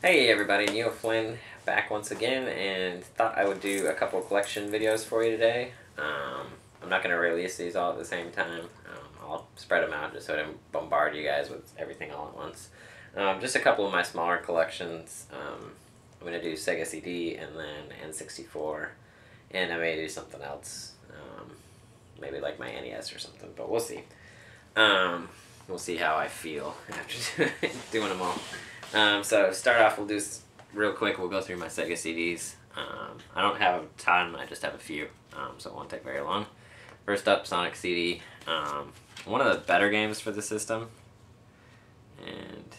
Hey everybody, Neil Flynn back once again, and thought I would do a couple collection videos for you today. I'm not going to release these all at the same time. I'll spread them out just so I don't bombard you guys with everything all at once. Just a couple of my smaller collections. I'm going to do Sega CD and then N64, and I may do something else. Maybe like my NES or something, but we'll see. We'll see how I feel after doing them all. So start off, we'll do real quick. We'll go through my Sega CDs. I don't have a ton. I just have a few, so it won't take very long. First up, Sonic CD. One of the better games for the system. And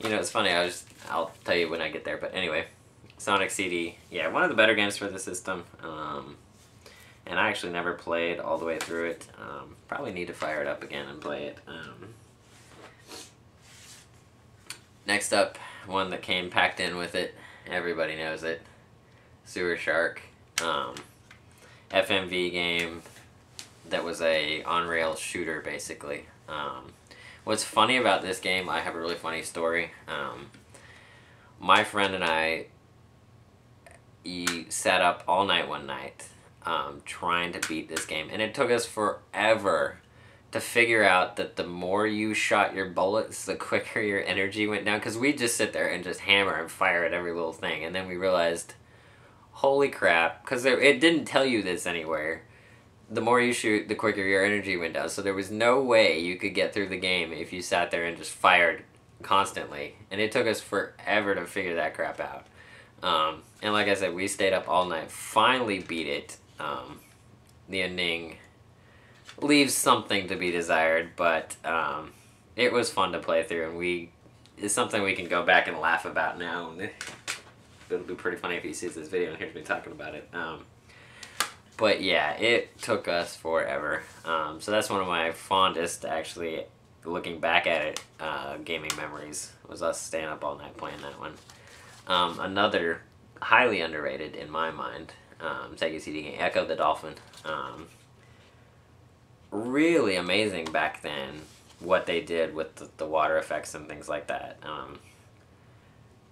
you know, it's funny. I'll tell you when I get there. But anyway, Sonic CD. Yeah, one of the better games for the system. And I actually never played all the way through it. Probably need to fire it up again and play it. Next up, one that came packed in with it. Everybody knows it. Sewer Shark. FMV game that was a on-rail shooter, basically. What's funny about this game, I have a really funny story. My friend and I sat up all night one night trying to beat this game, and it took us forever to figure out that the more you shot your bullets, the quicker your energy went down, because we just sit there and just hammer and fire at every little thing, and then we realized, holy crap, because it didn't tell you this anywhere, the more you shoot, the quicker your energy went down, so there was no way you could get through the game if you sat there and just fired constantly, and it took us forever to figure that crap out. And like I said, we stayed up all night, finally beat it. The ending leaves something to be desired, but it was fun to play through, and it's something we can go back and laugh about now. It'll be pretty funny if he sees this video and hears me talking about it. But yeah, it took us forever. So that's one of my fondest, actually, looking back at it, gaming memories, was us staying up all night playing that one. Another highly underrated in my mind, Sega CD game, Ecco The Dolphin. Really amazing back then what they did with the water effects and things like that.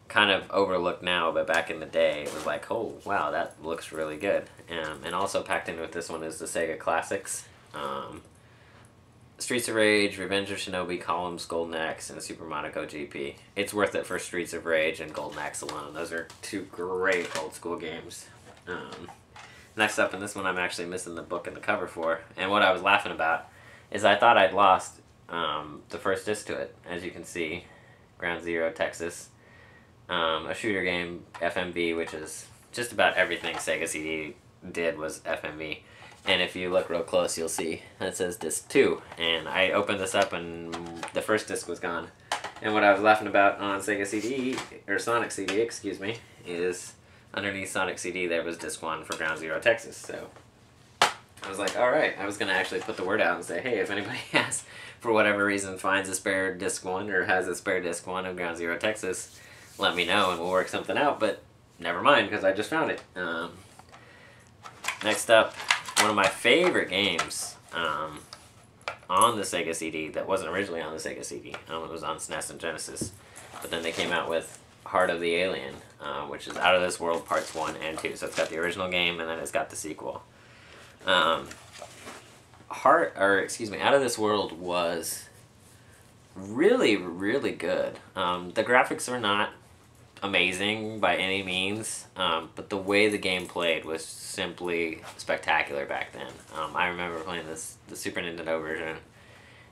Kind of overlooked now, but back in the day it was like, oh wow, that looks really good. And also packed in with this one is the Sega Classics. Streets of Rage, Revenge of Shinobi, Columns, Golden Axe, and Super Monaco GP. It's worth it for Streets of Rage and Golden Axe alone. Those are two great old school games. Next up, in this one I'm actually missing the book and the cover for, and what I was laughing about is I thought I'd lost the first disc to it. As you can see, Ground Zero, Texas. A shooter game, FMV, which is just about everything Sega CD did was FMV. And if you look real close, you'll see that says disc 2. And I opened this up and the first disc was gone. And what I was laughing about on Sega CD, or Sonic CD, excuse me, is underneath Sonic CD there was disc 1 for Ground Zero, Texas. So I was like, alright, I was going to actually put the word out and say, hey, if anybody has, for whatever reason, finds a spare disc 1 or has a spare disc 1 of Ground Zero, Texas, let me know and we'll work something out, but never mind, because I just found it. Next up, one of my favorite games on the Sega CD that wasn't originally on the Sega CD. It was on SNES and Genesis, but then they came out with Heart of the Alien, which is Out of This World Parts 1 and 2. So it's got the original game and then it's got the sequel. Out of This World was really, really good. The graphics are not amazing by any means, but the way the game played was simply spectacular back then. I remember playing the Super Nintendo version,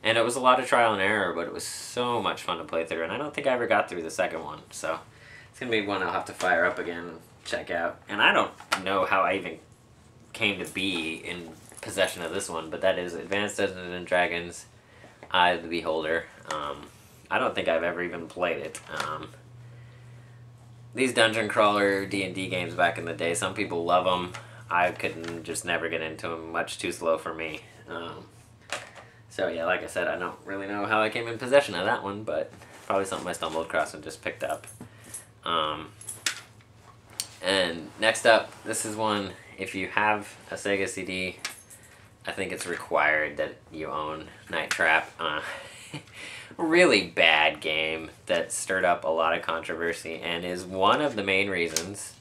and it was a lot of trial and error, but it was so much fun to play through, and I don't think I ever got through the second one, so it's going to be one I'll have to fire up again and check out. And I don't know how I even came to be in possession of this one, but that is Advanced Dungeons & Dragons Eye of the Beholder. I don't think I've ever even played it. These dungeon crawler D&D games back in the day, some people love them. I couldn't just never get into them. Much too slow for me. So yeah, like I said, I don't really know how I came in possession of that one, but probably something I stumbled across and just picked up. And next up, this is one, if you have a Sega CD, I think it's required that you own Night Trap. really bad game that stirred up a lot of controversy and is one of the main reasons.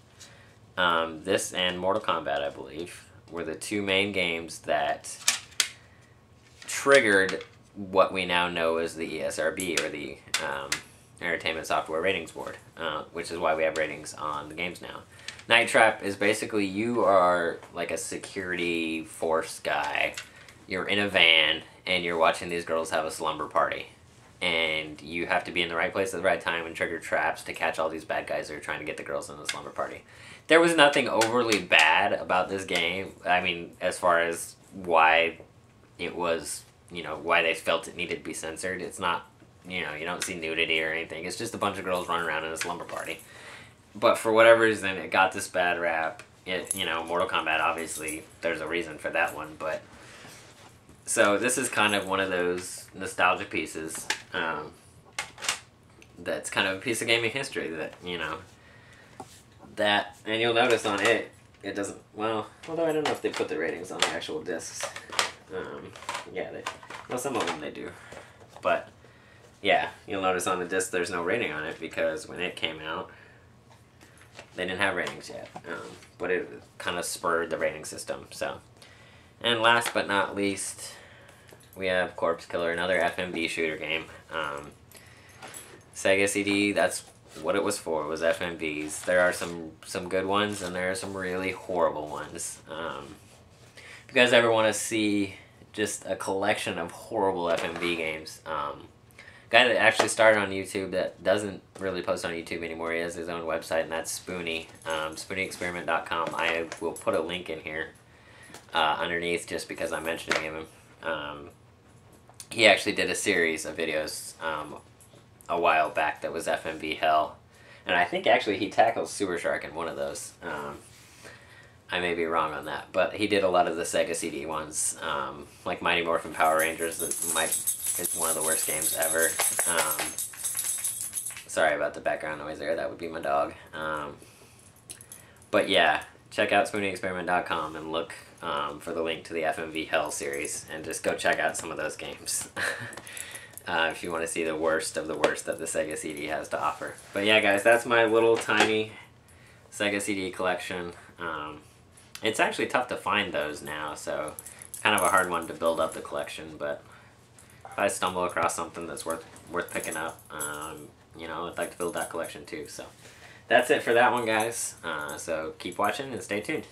This and Mortal Kombat, I believe, were the two main games that triggered what we now know as the ESRB, or the Entertainment Software Ratings Board, which is why we have ratings on the games now. Night Trap is basically, you are like a security force guy. You're in a van and you're watching these girls have a slumber party. And you have to be in the right place at the right time and trigger traps to catch all these bad guys that are trying to get the girls in the slumber party. There was nothing overly bad about this game. I mean, as far as why it was, you know, why they felt it needed to be censored. It's not, you know, you don't see nudity or anything. It's just a bunch of girls running around in a slumber party. But for whatever reason, it got this bad rap. It, you know, Mortal Kombat, obviously, there's a reason for that one, but... So this is kind of one of those nostalgic pieces that's kind of a piece of gaming history that, you know, that... And you'll notice on it, it doesn't... Well, although I don't know if they put the ratings on the actual discs. Yeah, well, some of them they do. But, yeah, you'll notice on the disc there's no rating on it because when it came out, they didn't have ratings yet, but it kind of spurred the rating system, so. And last but not least, we have Corpse Killer, another FMV shooter game. Sega CD, that's what it was for, was FMVs. There are some good ones, and there are some really horrible ones. If you guys ever want to see just a collection of horrible FMV games, guy that actually started on YouTube that doesn't really post on YouTube anymore. He has his own website, and that's Spoony. SpoonyExperiment.com. I will put a link in here underneath just because I'm mentioning him. He actually did a series of videos a while back that was FMV Hell. And I think actually he tackles Super Shark in one of those. I may be wrong on that, but he did a lot of the Sega CD ones, like Mighty Morphin Power Rangers. That it's one of the worst games ever. Sorry about the background noise there. That would be my dog. But yeah, check out SpoonyExperiment.com and look for the link to the FMV Hell series, and just go check out some of those games. If you want to see the worst of the worst that the Sega CD has to offer. But yeah, guys, that's my little tiny Sega CD collection. It's actually tough to find those now, so it's kind of a hard one to build up the collection, but if I stumble across something that's worth picking up, you know, I'd like to build that collection too. So that's it for that one, guys. So keep watching and stay tuned.